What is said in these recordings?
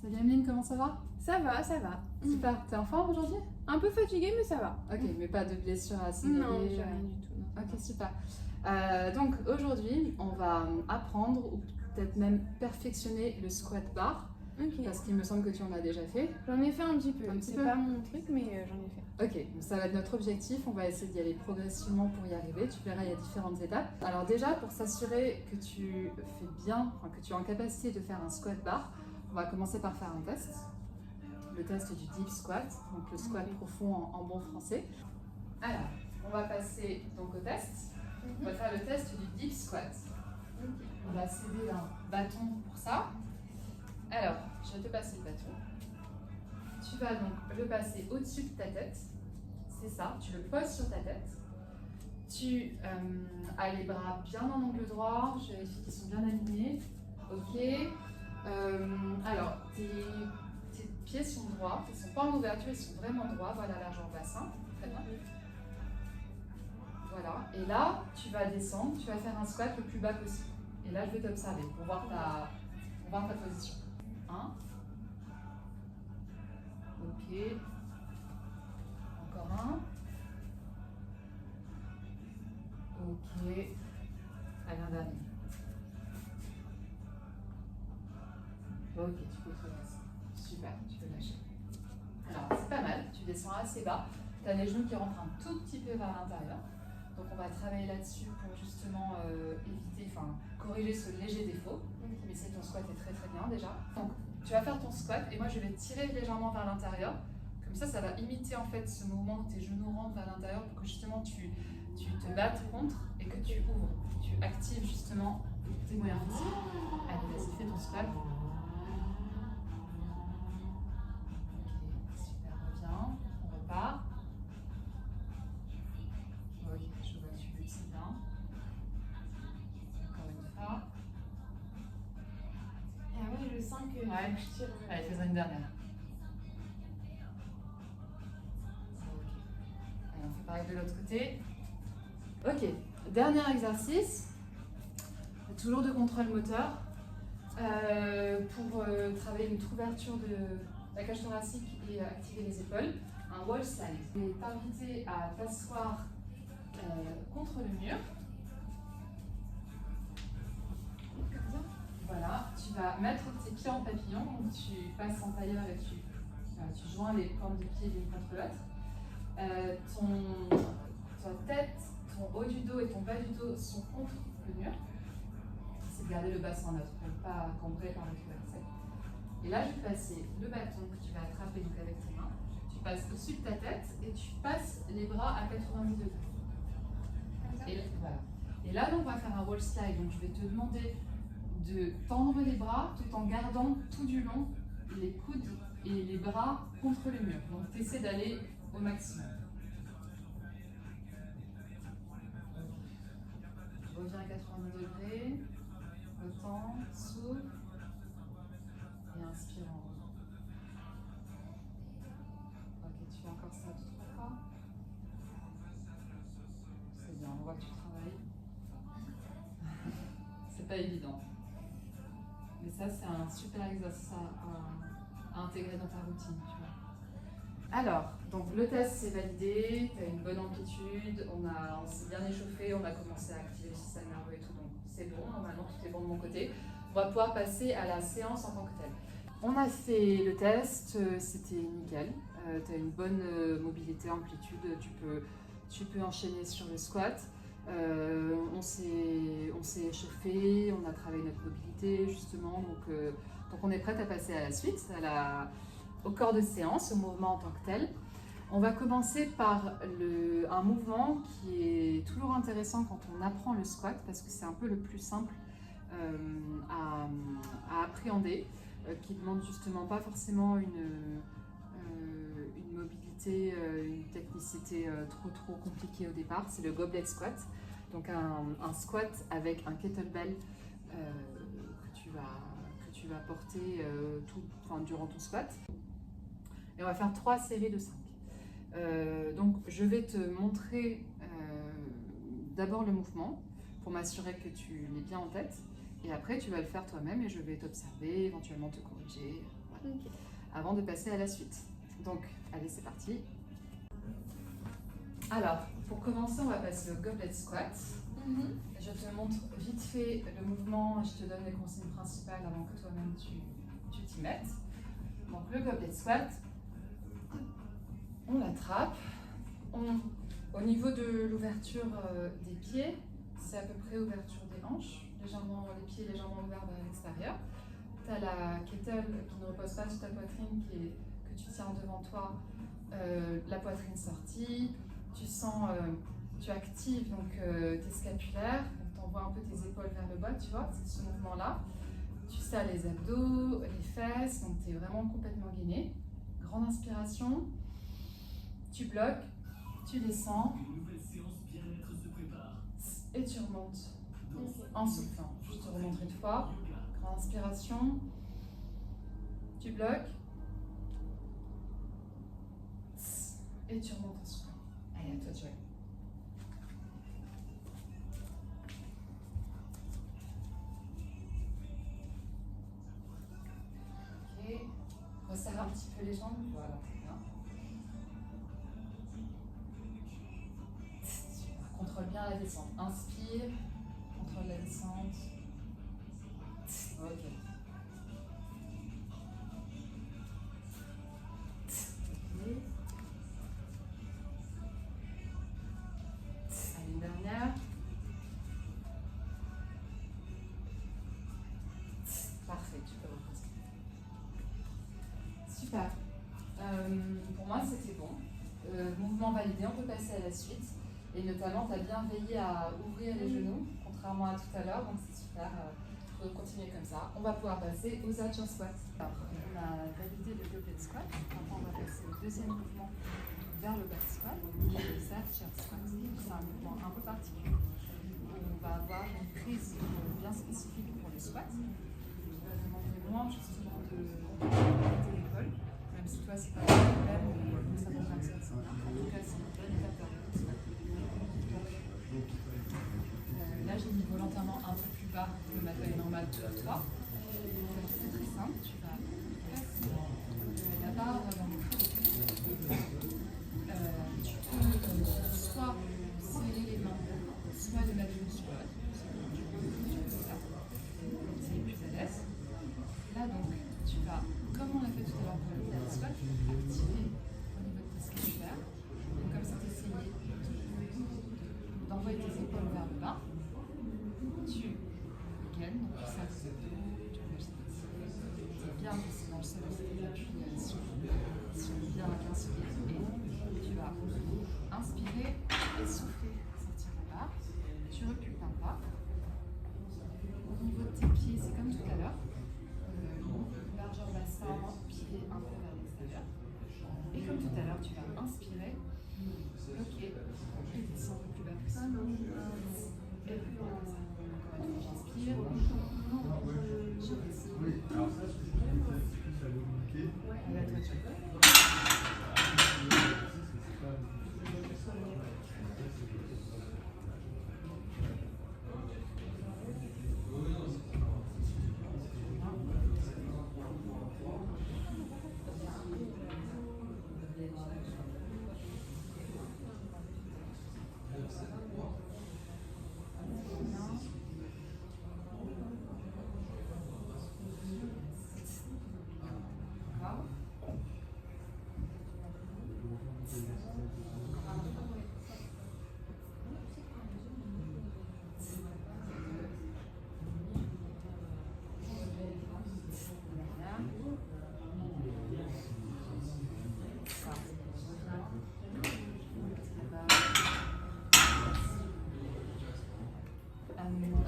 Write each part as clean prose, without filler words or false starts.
Salut Emeline, comment ça va? Ça va, ça va. Super, t'es en forme aujourd'hui? Un peu fatiguée, mais ça va. Ok, mais pas de blessure à signaler? Non, j'ai rien du tout. Non. Ok, super. Donc aujourd'hui, on va apprendre ou peut-être même perfectionner le squat bar Ok. parce qu'il me semble que tu en as déjà fait. J'en ai fait un petit peu. Un petit C'est peu. pas mon truc, mais j'en ai fait. Ok, donc ça va être notre objectif. On va essayer d'y aller progressivement pour y arriver. Tu verras, il y a différentes étapes. Alors déjà, pour s'assurer que tu fais bien, enfin, que tu es en capacité de faire un squat bar, on va commencer par faire un test. Le test du deep squat, donc le squat profond en bon français. Alors, on va passer donc au test. On va faire le test du deep squat. On va céder un bâton pour ça. Alors, je vais te passer le bâton. Tu vas donc le passer au-dessus de ta tête. C'est ça, tu le poses sur ta tête. Tu as les bras bien en angle droit. Je vérifie qu'ils sont bien alignés. Ok. Alors, tes pieds sont droits. Ils ne sont pas en ouverture, ils sont vraiment droits. Voilà, largeur bassin. Très bien. Voilà. Et là, tu vas descendre. Tu vas faire un squat le plus bas possible. Et là, je vais t'observer pour voir ta position. 1. Ok. Encore un. Ok. Allez, un dernier. Ok, tu peux te lâcher. Super, tu peux lâcher. Alors, c'est pas mal. Tu descends assez bas. Tu as les genoux qui rentrent un tout petit peu vers l'intérieur. Donc, on va travailler là-dessus pour justement corriger ce léger défaut. Mais c'est ton squat est très très bien déjà. Donc, tu vas faire ton squat et moi je vais tirer légèrement vers l'intérieur. Comme ça va imiter en fait ce mouvement où tes genoux rentrent vers l'intérieur pour que justement tu te battes contre et que tu ouvres. Tu actives justement tes moyens physiques. Allez, vas-y, fais ton squat. Ok, super, reviens. On repart. Ok, je vois que tu luttes, c'est bien. Encore une fois. Et après, je sens que Ouais. je tire. Allez, fais-en une dernière. Ok. Allez, on fait pareil de l'autre côté. Ok, dernier exercice. Toujours de contrôle moteur. Pour travailler une ouverture de la cage thoracique et activer les épaules. Un wall slide. Je vais t'inviter à t'asseoir contre le mur. Comme ça. Voilà, tu vas mettre tes pieds en papillon, donc tu passes en tailleur et tu joins les plantes de pied l'une contre l'autre. Ta tête, ton haut du dos et ton bas du dos sont contre le mur. C'est de garder le bassin neutre pour ne pas cambrer par le verset. Et là, je vais passer le bâton que tu vas attraper donc avec tes mains. Tu passes au-dessus de ta tête et tu passes les bras à 90 degrés. Et, voilà. Et là, donc, on va faire un wall slide. Donc, je vais te demander de tendre les bras tout en gardant tout du long les coudes et les bras contre le mur. Donc, tu essaies d'aller au maximum. Reviens à 90 degrés. Retends, souffle et inspire en haut. Ok, tu fais encore ça 2-3 fois. C'est bien, on voit que tu travailles. C'est pas évident. Mais ça, c'est un super exercice à intégrer dans ta routine, tu vois. Alors, donc le test c'est validé, tu as une bonne amplitude, on s'est bien échauffé, on a commencé à activer le système nerveux et tout, donc c'est bon, normalement tout est bon de mon côté. On va pouvoir passer à la séance en tant que telle. On a fait le test, c'était nickel, tu as une bonne mobilité, amplitude, tu peux enchaîner sur le squat. On s'est échauffé, on a travaillé notre mobilité justement, donc on est prête à passer à la suite, au corps de séance, au mouvement en tant que tel. On va commencer par un mouvement qui est toujours intéressant quand on apprend le squat parce que c'est un peu le plus simple à appréhender, qui ne demande justement pas forcément une mobilité, une technicité trop compliquée au départ. C'est le goblet squat, donc un squat avec un kettlebell que tu vas porter durant ton squat. Et on va faire 3 séries de 5. Donc je vais te montrer d'abord le mouvement pour m'assurer que tu l'aies bien en tête. Et après tu vas le faire toi-même et je vais t'observer, éventuellement te corriger. Voilà. Ok. avant de passer à la suite. Donc, allez, c'est parti. Alors, pour commencer, on va passer au goblet squat. Je te montre vite fait le mouvement, je te donne les consignes principales avant que toi-même tu t'y mettes. Donc le goblet squat, on l'attrape. Au niveau de l'ouverture des pieds, c'est à peu près ouverture des hanches, les pieds légèrement ouverts vers l'extérieur. Tu as la kettle qui ne repose pas sur ta poitrine, que tu tiens devant toi, la poitrine sortie. Tu actives donc tes scapulaires, tu envoies un peu tes épaules vers le bas, tu vois, c'est ce mouvement-là. Tu sers les abdos, les fesses, donc tu es vraiment complètement gainé. Grande inspiration, tu bloques, tu descends et tu remontes en soufflant. Je te remonte une fois, grande inspiration, tu bloques et tu remontes en soufflant. Allez, à toi de jouer. Resserre un petit peu les jambes, voilà. Contrôle bien la descente. Inspire, contrôle la descente. Ok. Allez, une dernière. Parfait, tu peux reposer. Super. Pour moi, c'était bon. Mouvement validé, on peut passer à la suite. Et notamment, tu as bien veillé à ouvrir les genoux, contrairement à tout à l'heure, donc c'est super. Il faut continuer comme ça. On va pouvoir passer aux archer squats. Alors, on a validé le goblet squat. Maintenant, on va passer au deuxième mouvement vers le back squat, qui est les archer squats. C'est un mouvement un peu particulier. On va avoir une prise bien spécifique pour le squat. Je vais demander moins justement de tes épaules, même si toi, c'est pas le problème, mais ça ne va pas se passer. En tout cas, c'est une bonne étape vers le squat. Là, j'ai mis volontairement un peu plus bas que ma taille normale pour toi. C'est très simple, tu vas passer la barre dans le creux. Tu peux soit serrer les mains, soit les mettre sur l'autre. Tu peux faire c'est plus à l'aise. Là, donc, tu vas, comme on l'a fait tout à l'heure pour le goblet squat, activer au niveau de tes scapulaires. Donc, comme si tu essayais d'envoyer tes épaules vers le bas. Tu gaines, donc tu sers tes abdos, tu relâches tes pieds. C'est bien placé dans le sol, c'est appuyé sur bien inspiré. Et tu vas inspirer et souffler, sortir la barre. Tu recules d'un pas. Au niveau de tes pieds, c'est comme tout à l'heure. Largeur bassin, pied un peu vers l'extérieur. Et comme tout à l'heure, tu vas inspirer, bloquer et descendre le plus bas possible. Et plus loin. Encore une fois, j'inspire. Je descends. Alors ça, ça veut bloquer. On va être sûr.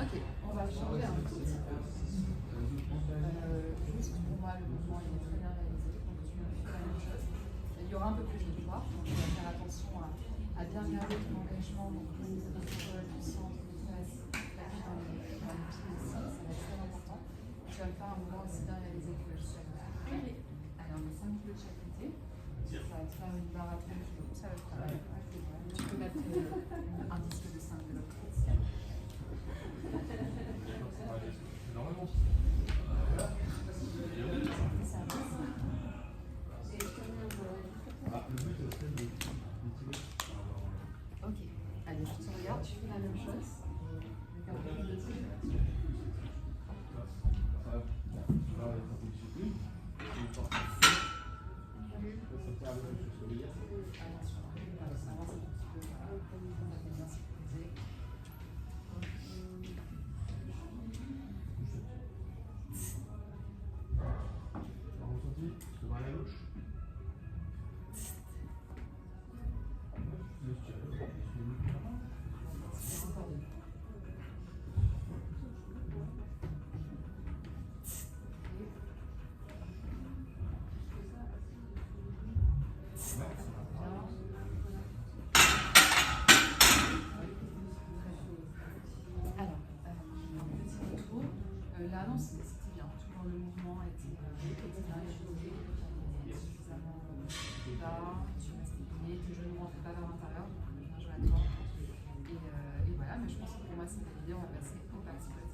Ok, on va changer un tout petit peu. Juste pour moi, le mouvement il est très bien réalisé, donc tu me fais la même chose. Il y aura un peu plus de poids, donc tu vas faire attention à bien garder ton engagement, donc au niveau des épaules, du centre, des fesses, l'appui dans les pieds aussi, ça va être très important. Tu vas me faire un mouvement aussi bien réalisé que je suis. Allez, on met 5 kg de chaque côté. Ça va te faire une barre à 30 kg, ça va être pas mal. Tu peux mettre un disque de 5 de l'autre côté. Normalement. est bien sécurisé. Alors, ressenti, le bras à la gauche. Le stylo, Alors, petit retour. Là, non, c'était bien. Toujours le mouvement était bien, suffisamment bas. Tu restes aligné, tes genoux ne rentrent pas vers l'intérieur, donc on est bien joué à toi. Et voilà, mais je pense que pour moi, c'est validé. On va passer au back squat.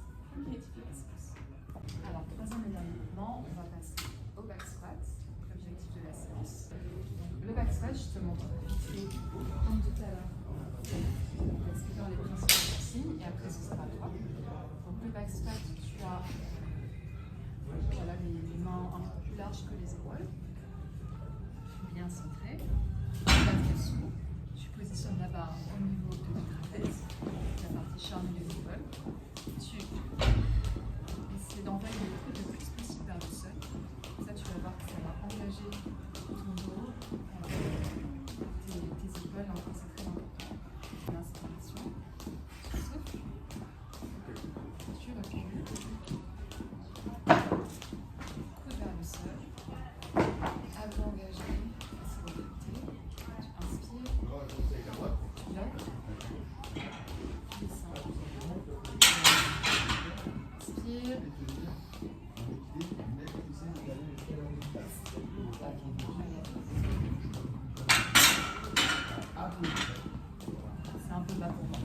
Alors, troisième et dernier mouvement, on va passer au back squat, l'objectif de la séance. Donc, le back squat, je te montre vite fait, comme tout à l'heure, en expliquant les principaux consignes, et après ce sera à toi. Donc, le back squat, tu as voilà, les mains un peu plus larges que les épaules, bien centrées, la tête sous. Tu positionnes la barre au niveau de ta trapèze, la partie charnue des épaules. Tu essaies d'envoyer le plus possible vers le sol. Ça, tu vas voir que ça va engager ton dos, tes épaules, donc c'est très important. L'inspiration, tu souffles, tu recules, coude vers le sol, abdos engagés, essaie de l'écouter, tu inspires, tu bloques, tu descends, inspire, c'est un peu bas pour moi.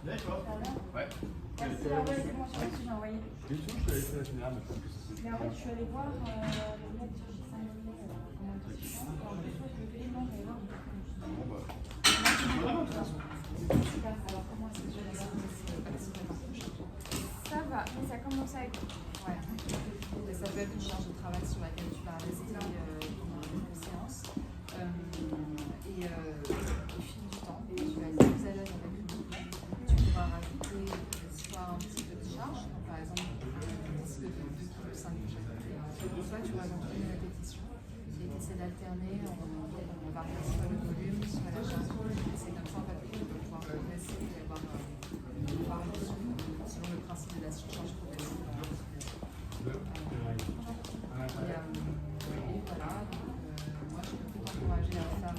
D'accord. Ouais. Merci, ah ouais, c'est bon, je sais pas si j'ai envoyé. Bien sûr, je te l'avais fait la semaine dernière, mais peut-être que ça s'est Mais en fait, je suis allée voir le mec sur Saint-Denis, comment il se sent. En plus, moi, je me fais, non, j'allais voir, je me fais. bon, bah. Super. Alors, comment est-ce que je vais Ça va, mais ça commence à être. Ouais. Et ça peut être une charge de travail sur laquelle tu vas rester pendant une séance. Au fil du temps, tu vas être plus à l'aise avec le mouvement. Tu pourras rajouter soit un petit peu de charge, donc par exemple un petit peu de 2,5 kg chaque côté, soit tu rajoutes une répétition et tu essaies d'alterner en variant soit le volume, soit la charge. C'est comme ça en fait que tu vas pouvoir progresser et avoir une variation selon le principe de la surcharge progressive. Et voilà, donc, moi je peux t'encourager à faire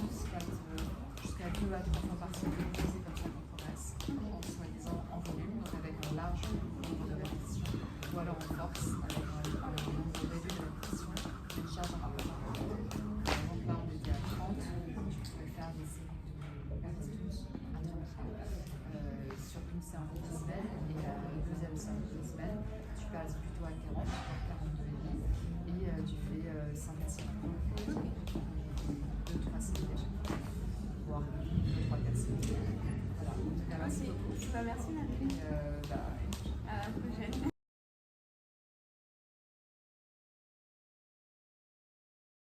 jusqu'à 2 à 3 fois par semaine, c'est comme ça qu'on progresse, en soi-disant en volume, donc avec un large nombre de répétitions, ou alors en force, avec un nombre réduit de répétitions, une charge un peu importante. Par exemple, là on était à 30, tu peux faire des séries de 12 à 30 sur une séance de semaine, et la deuxième séance de semaine, tu passes plutôt à 40, 42,5, et tu fais 5 à 6 minutes, 2-3 séries à chaque fois, voire 3-4 séries. Merci beaucoup. Bah, merci Marie. Et, À la prochaine.